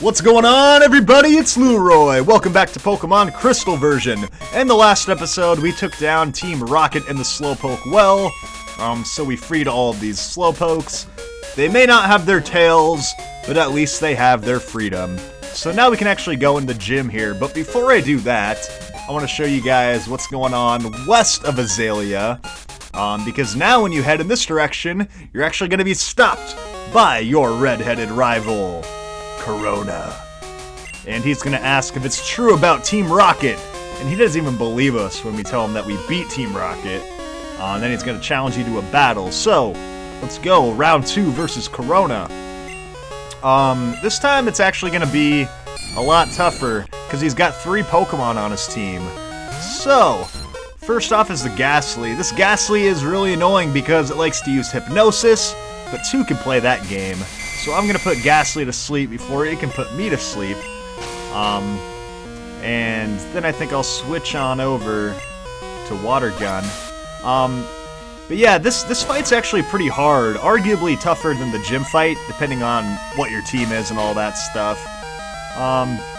What's going on, everybody? It's Leroy. Welcome back to Pokemon Crystal version. In the last episode, we took down Team Rocket and the Slowpoke well. So we freed all of these Slowpokes. They may not have their tails, but at least they have their freedom. So now we can actually go in the gym here. But before I do that, I want to show you guys what's going on west of Azalea. Because now when you head in this direction, you're actually going to be stopped by your red-headed rival, Korona. And he's gonna ask if it's true about Team Rocket. And he doesn't even believe us when we tell him that we beat Team Rocket. And then he's gonna challenge you to a battle. So, let's go. Round 2 versus Korona. This time it's actually gonna be a lot tougher, because he's got 3 Pokemon on his team. So, first off is the Ghastly. This Ghastly is really annoying because it likes to use Hypnosis, but 2 can play that game. So I'm going to put Ghastly to sleep before it can put me to sleep. And then I think I'll switch on over to Water Gun. But yeah, this fight's actually pretty hard. Arguably tougher than the gym fight, depending on what your team is and all that stuff.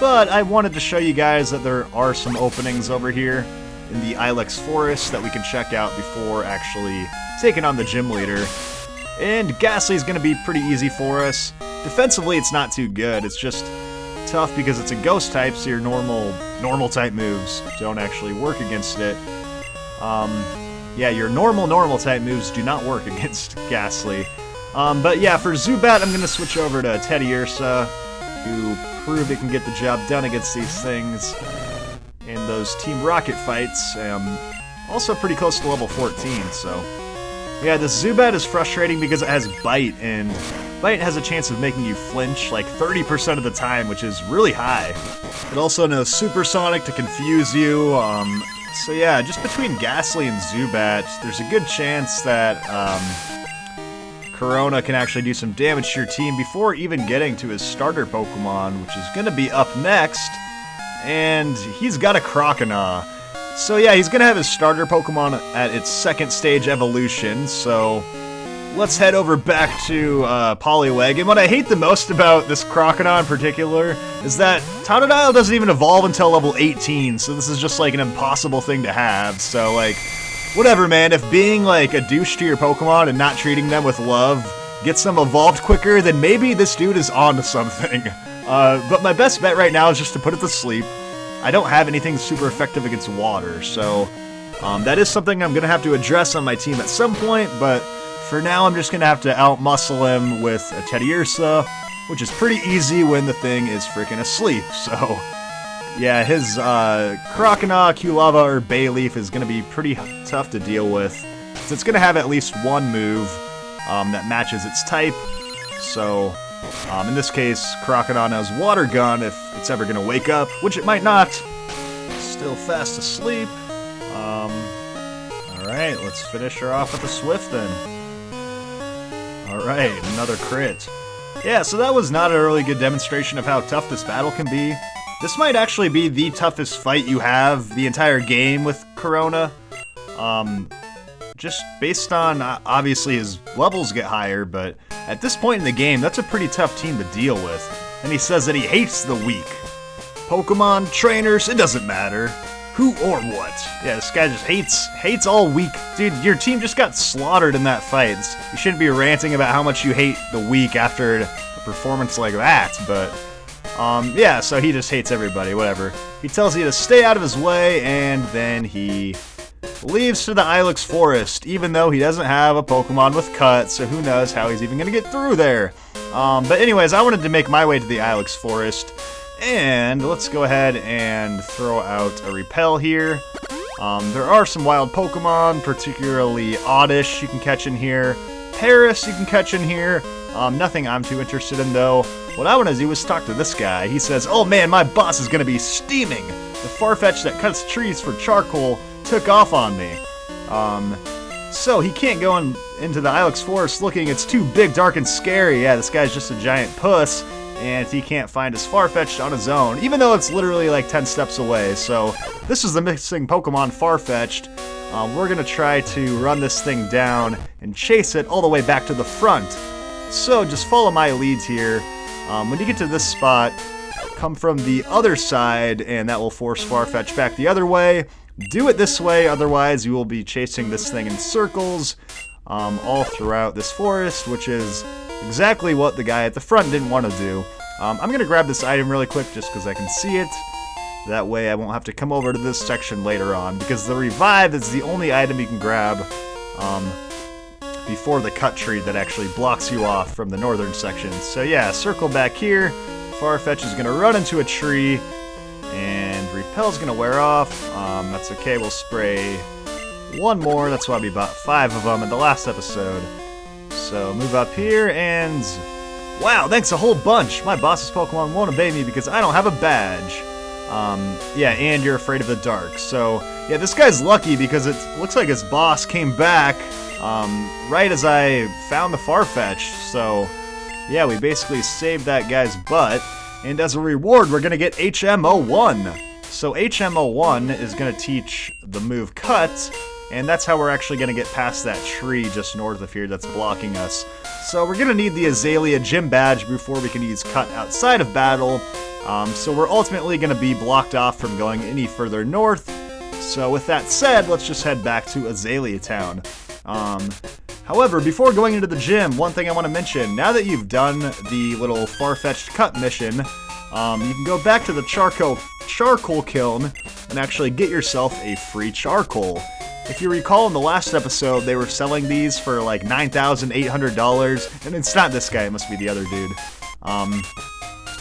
But I wanted to show you guys that there are some openings over here in the Ilex Forest that we can check out before actually taking on the gym leader. And Ghastly's going to be pretty easy for us. Defensively, it's not too good. It's just tough because it's a ghost type, so your normal type moves don't actually work against it. Yeah, your normal type moves do not work against Ghastly. But yeah, for Zubat, I'm going to switch over to Teddiursa, who proved it can get the job done against these things in those Team Rocket fights. Also pretty close to level 14, so... Yeah, this Zubat is frustrating because it has Bite, and Bite has a chance of making you flinch like 30% of the time, which is really high. It also knows Supersonic to confuse you, so yeah, just between Ghastly and Zubat, there's a good chance that Korona can actually do some damage to your team before even getting to his starter Pokemon, which is going to be up next, and he's got a Crocodile. So yeah, he's gonna have his starter Pokemon at its 2nd stage evolution, so let's head over back to Poliwag. And what I hate the most about this Crocodile in particular is that Totodile doesn't even evolve until level 18, so this is just like an impossible thing to have. So like, whatever man, if being like a douche to your Pokemon and not treating them with love gets them evolved quicker, then maybe this dude is on to something. But my best bet right now is just to put it to sleep. I don't have anything super effective against water, so that is something I'm going to have to address on my team at some point, but for now I'm just going to have to outmuscle him with a Teddiursa, which is pretty easy when the thing is freaking asleep, so yeah, his Crocodile, Culava, or Bayleaf is going to be pretty tough to deal with, so it's going to have at least one move that matches its type, so... in this case, Crocodile knows Water Gun if it's ever going to wake up, which it might not. Still fast asleep. Alright, let's finish her off with a Swift then. Alright, another crit. Yeah, so that was not a really good demonstration of how tough this battle can be. This might actually be the toughest fight you have the entire game with Korona. Just based on, obviously his levels get higher, but at this point in the game, that's a pretty tough team to deal with. And he says that he hates the weak. Pokemon, trainers, it doesn't matter. Who or what. Yeah, this guy just hates all weak. Dude, your team just got slaughtered in that fight. You shouldn't be ranting about how much you hate the weak after a performance like that, but... yeah, so he just hates everybody, whatever. He tells you to stay out of his way, and then he... leaves to the Ilex Forest, even though he doesn't have a Pokemon with Cut, so who knows how he's even going to get through there. But anyways, I wanted to make my way to the Ilex Forest, and let's go ahead and throw out a Repel here. There are some wild Pokemon, particularly Oddish you can catch in here, Paris you can catch in here, nothing I'm too interested in though. What I want to do is talk to this guy. He says, oh man, my boss is going to be steaming. The Farfetch that cuts trees for charcoal took off on me. So he can't go into the Ilex Forest looking, it's too big, dark, and scary. Yeah, this guy's just a giant puss, and he can't find his Farfetch'd on his own, even though it's literally like 10 steps away. So this is the missing Pokemon Farfetch'd. We're gonna try to run this thing down and chase it all the way back to the front. So just follow my leads here. When you get to this spot, come from the other side, and that will force Farfetch back the other way. Do it this way, otherwise you will be chasing this thing in circles all throughout this forest, which is exactly what the guy at the front didn't want to do. I'm going to grab this item really quick just because I can see it. That way I won't have to come over to this section later on, because the revive is the only item you can grab before the cut tree that actually blocks you off from the northern section. So yeah, circle back here. Farfetch is going to run into a tree, and Repel's going to wear off. That's okay, we'll spray one more. That's why we bought 5 of them in the last episode. So move up here, and wow, thanks a whole bunch. My boss's Pokemon won't obey me because I don't have a badge. Yeah, and you're afraid of the dark. So yeah, this guy's lucky because it looks like his boss came back right as I found the Farfetch. So yeah, we basically saved that guy's butt, and as a reward, we're gonna get HM01. So HM01 is gonna teach the move Cut, and that's how we're actually gonna get past that tree just north of here that's blocking us. So we're gonna need the Azalea Gym badge before we can use Cut outside of battle. So we're ultimately gonna be blocked off from going any further north. So with that said, let's just head back to Azalea Town. However, before going into the gym, one thing I want to mention, now that you've done the little Farfetch'd Cut mission, you can go back to the charcoal kiln and actually get yourself a free charcoal. If you recall in the last episode, they were selling these for like $9,800, and it's not this guy, it must be the other dude.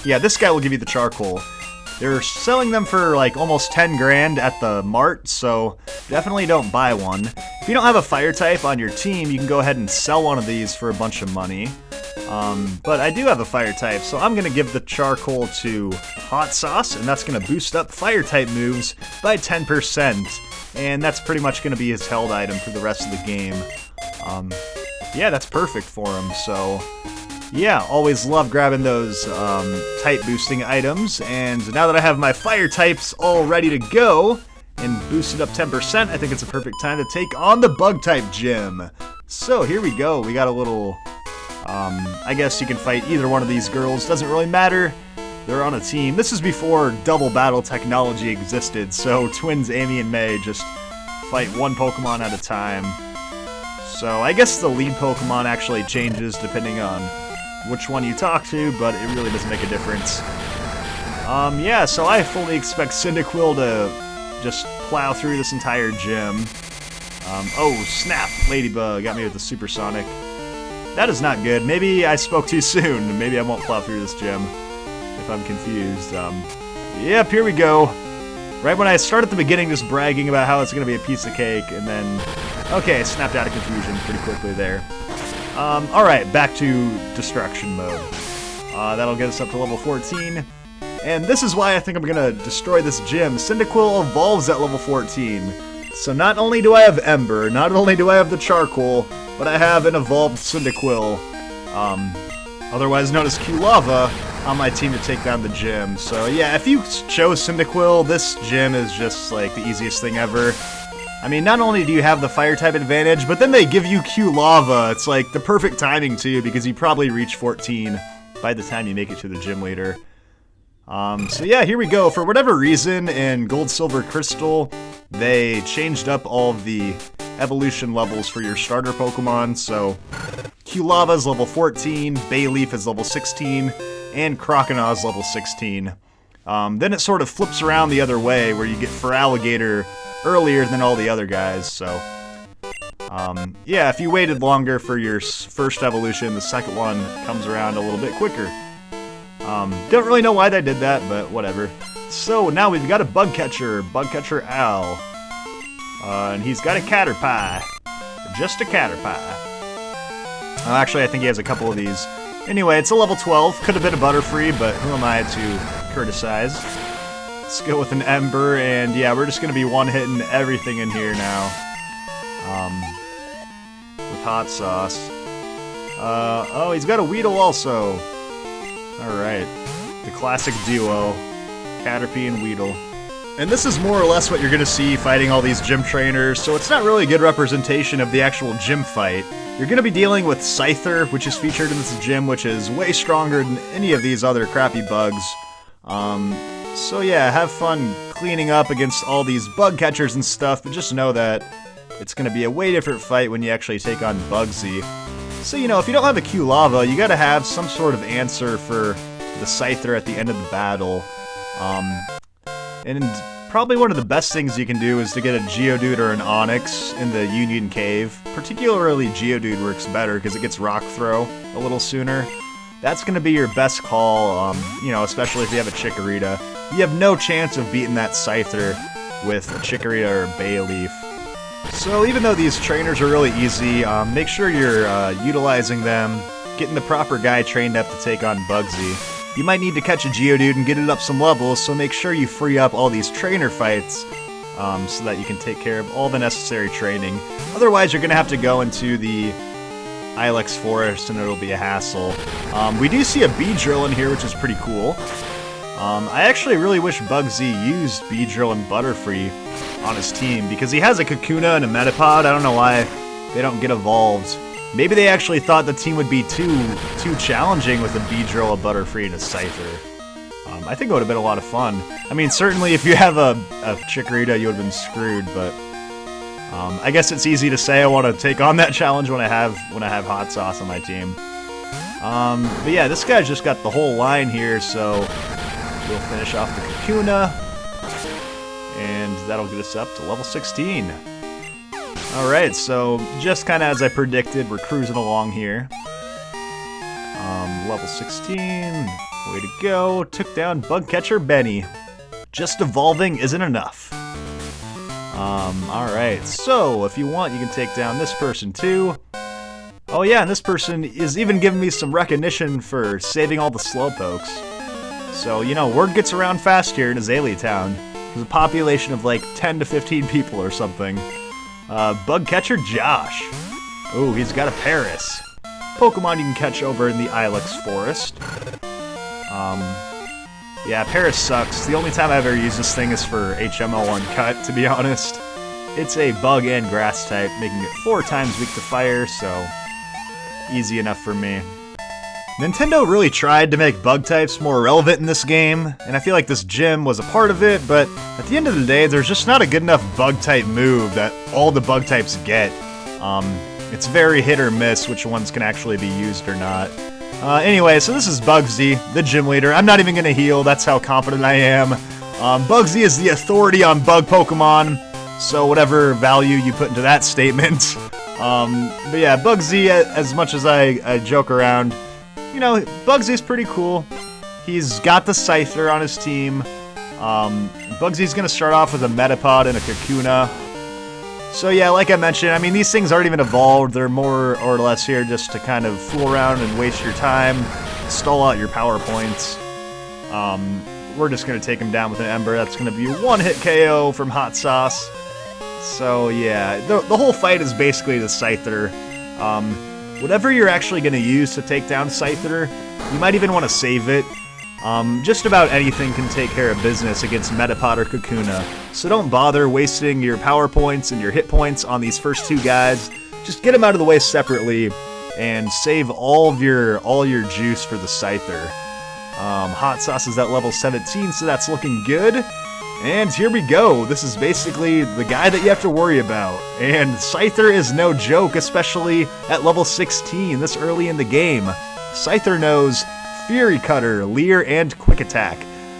Yeah, this guy will give you the charcoal. They're selling them for like almost 10 grand at the mart, so definitely don't buy one. If you don't have a fire type on your team, you can go ahead and sell one of these for a bunch of money. But I do have a fire type, so I'm going to give the charcoal to Hot Sauce, and that's going to boost up fire type moves by 10%. And that's pretty much going to be his held item for the rest of the game. Yeah, that's perfect for him, so yeah, always love grabbing those type boosting items, and now that I have my fire types all ready to go and boosted up 10%, I think it's a perfect time to take on the bug type gym. So here we go, we got a little, I guess you can fight either one of these girls, doesn't really matter, they're on a team. This is before double battle technology existed, so twins Amy and May just fight one Pokemon at a time. So I guess the lead Pokemon actually changes depending on which one you talk to, but it really doesn't make a difference. Yeah, so I fully expect Cyndaquil to just plow through this entire gym. Oh, snap! Ladybug got me with the Supersonic. That is not good. Maybe I spoke too soon. Maybe I won't plow through this gym if I'm confused. Yep, here we go. Right when I start at the beginning just bragging about how it's going to be a piece of cake, and then, okay, snapped out of confusion pretty quickly there. Alright, back to destruction mode. That'll get us up to level 14. And this is why I think I'm gonna destroy this gym. Cyndaquil evolves at level 14. So not only do I have Ember, not only do I have the Charcoal, but I have an evolved Cyndaquil, otherwise known as Q-Lava, on my team to take down the gym. So yeah, if you chose Cyndaquil, this gym is just like the easiest thing ever. I mean, not only do you have the fire type advantage, but then they give you Q-Lava. It's like the perfect timing too, because you probably reach 14 by the time you make it to the gym leader. So yeah, here we go. For whatever reason, in Gold, Silver, Crystal, they changed up all of the evolution levels for your starter Pokemon. So Q-Lava is level 14, Bayleaf is level 16, and Croconaw is level 16. Then it sort of flips around the other way, where you get Feraligatr earlier than all the other guys, so yeah, if you waited longer for your first evolution, the second one comes around a little bit quicker. Don't really know why they did that, but whatever. So now we've got a Bugcatcher Al, and he's got a Caterpie, just a Caterpie. Actually, I think he has a couple of these. Anyway, it's a level 12, could have been a Butterfree, but who am I to criticize? Let's go with an Ember, and yeah, we're just going to be one-hitting everything in here now. With Hot Sauce. Oh, he's got a Weedle also. Alright. The classic duo. Caterpie and Weedle. And this is more or less what you're going to see fighting all these gym trainers, so it's not really a good representation of the actual gym fight. You're going to be dealing with Scyther, which is featured in this gym, which is way stronger than any of these other crappy bugs. So yeah, have fun cleaning up against all these bug catchers and stuff, but just know that it's going to be a way different fight when you actually take on Bugsy. So, you know, if you don't have a Q Lava, you got to have some sort of answer for the Scyther at the end of the battle. And probably one of the best things you can do is to get a Geodude or an Onix in the Union Cave. Particularly Geodude works better because it gets Rock Throw a little sooner. That's going to be your best call, you know, especially if you have a Chikorita. You have no chance of beating that Scyther with a Chikorita or a Bayleaf. So even though these trainers are really easy, make sure you're utilizing them, getting the proper guy trained up to take on Bugsy. You might need to catch a Geodude and get it up some levels, so make sure you free up all these trainer fights so that you can take care of all the necessary training. Otherwise, you're going to have to go into the Ilex Forest and it'll be a hassle. We do see a Beedrill in here, which is pretty cool. I actually really wish Bugsy used Beedrill and Butterfree on his team, because he has a Kakuna and a Metapod. I don't know why they don't get evolved. Maybe they actually thought the team would be too challenging with a Beedrill, a Butterfree, and a Scyther. I think it would have been a lot of fun. I mean, certainly if you have a Chikorita, you would have been screwed, but I guess it's easy to say I want to take on that challenge when I have Hot Sauce on my team. But yeah, this guy's just got the whole line here, so we'll finish off the Kakuna, and that'll get us up to level 16. Alright, so just kind of as I predicted, we're cruising along here. Level 16, way to go. Took down Bug Catcher Benny. Just evolving isn't enough. Alright, so if you want, you can take down this person too. Oh yeah, and this person is even giving me some recognition for saving all the Slowpokes. So, you know, word gets around fast here in Azalea Town. There's a population of like 10 to 15 people or something. Bug Catcher Josh. Ooh, he's got a Paris. Pokemon you can catch over in the Ilex Forest. Yeah, Paris sucks. The only time I've ever used this thing is for HMO1 Cut, to be honest. It's a bug and grass type, making it 4 times weak to fire, so easy enough for me. Nintendo really tried to make bug types more relevant in this game, and I feel like this gym was a part of it, but at the end of the day, there's just not a good enough bug type move that all the bug types get. It's very hit or miss which ones can actually be used or not. Anyway, so this is Bugsy, the gym leader. I'm not even gonna heal, that's how confident I am. Bugsy is the authority on bug Pokemon, so whatever value you put into that statement. But yeah, Bugsy, as much as I joke around, you know, Bugsy's pretty cool. He's got the Scyther on his team. Bugsy's gonna start off with a Metapod and a Kakuna. So yeah, like I mentioned, I mean, these things aren't even evolved. They're more or less here just to kind of fool around and waste your time, stall out your power points. We're just gonna take him down with an Ember. That's gonna be a one-hit KO from Hot Sauce. So yeah, the whole fight is basically the Scyther. Whatever you're actually going to use to take down Scyther, you might even want to save it. Just about anything can take care of business against Metapod or Kakuna, so don't bother wasting your power points and your hit points on these first 2 guys. Just get them out of the way separately, and save all your juice for the Scyther. Hot Sauce is at level 17, so that's looking good. And here we go. This is basically the guy that you have to worry about. And Scyther is no joke, especially at level 16, this early in the game. Scyther knows Fury Cutter, Leer, and Quick Attack.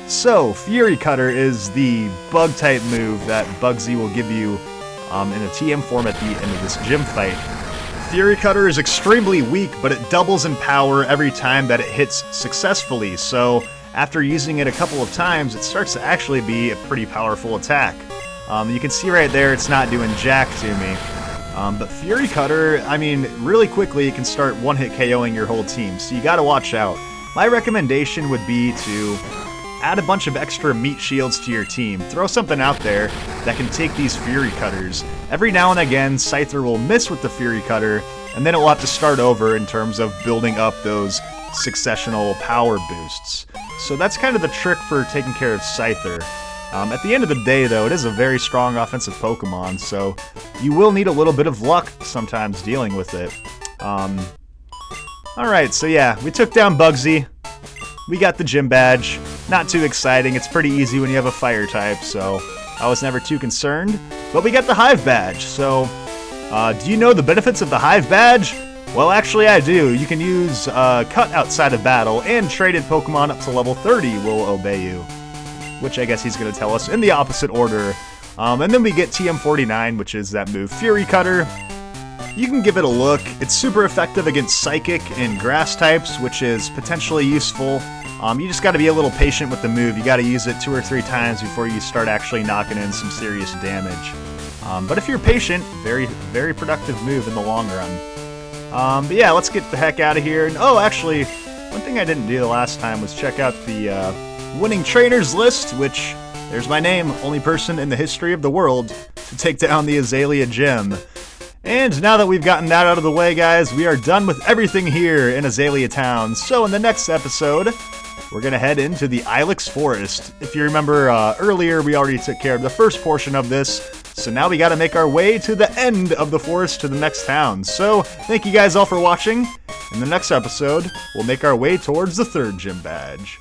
So, Fury Cutter is the bug-type move that Bugsy will give you in a TM form at the end of this gym fight. Fury Cutter is extremely weak, but it doubles in power every time that it hits successfully, so after using it a couple of times, it starts to actually be a pretty powerful attack. You can see right there it's not doing jack to me. But Fury Cutter, I mean, really quickly it can start one-hit KOing your whole team, so you gotta watch out. My recommendation would be to add a bunch of extra meat shields to your team. Throw something out there that can take these Fury Cutters. Every now and again, Scyther will miss with the Fury Cutter, and then it will have to start over in terms of building up those successional power boosts. So that's kind of the trick for taking care of Scyther. At the end of the day, though, it is a very strong offensive Pokemon, so you will need a little bit of luck sometimes dealing with it. Alright, so yeah, we took down Bugsy. We got the gym badge. Not too exciting, it's pretty easy when you have a fire type, so I was never too concerned. But we got the Hive badge, so do you know the benefits of the Hive badge? Well, actually I do. You can use Cut outside of battle, and traded Pokemon up to level 30 will obey you. Which I guess he's going to tell us in the opposite order. And then we get TM49, which is that move, Fury Cutter. You can give it a look. It's super effective against Psychic and Grass types, which is potentially useful. You just got to be a little patient with the move. You got to use it 2 or 3 times before you start actually knocking in some serious damage. But if you're patient, very, very productive move in the long run. But yeah, let's get the heck out of here. And, oh, actually, one thing I didn't do the last time was check out the winning trainers list, which, there's my name, only person in the history of the world to take down the Azalea Gym. And now that we've gotten that out of the way, guys, we are done with everything here in Azalea Town. So in the next episode, we're going to head into the Ilex Forest. If you remember earlier, we already took care of the first portion of this. So now we got to make our way to the end of the forest to the next town. So thank you guys all for watching. In the next episode, we'll make our way towards the 3rd gym badge.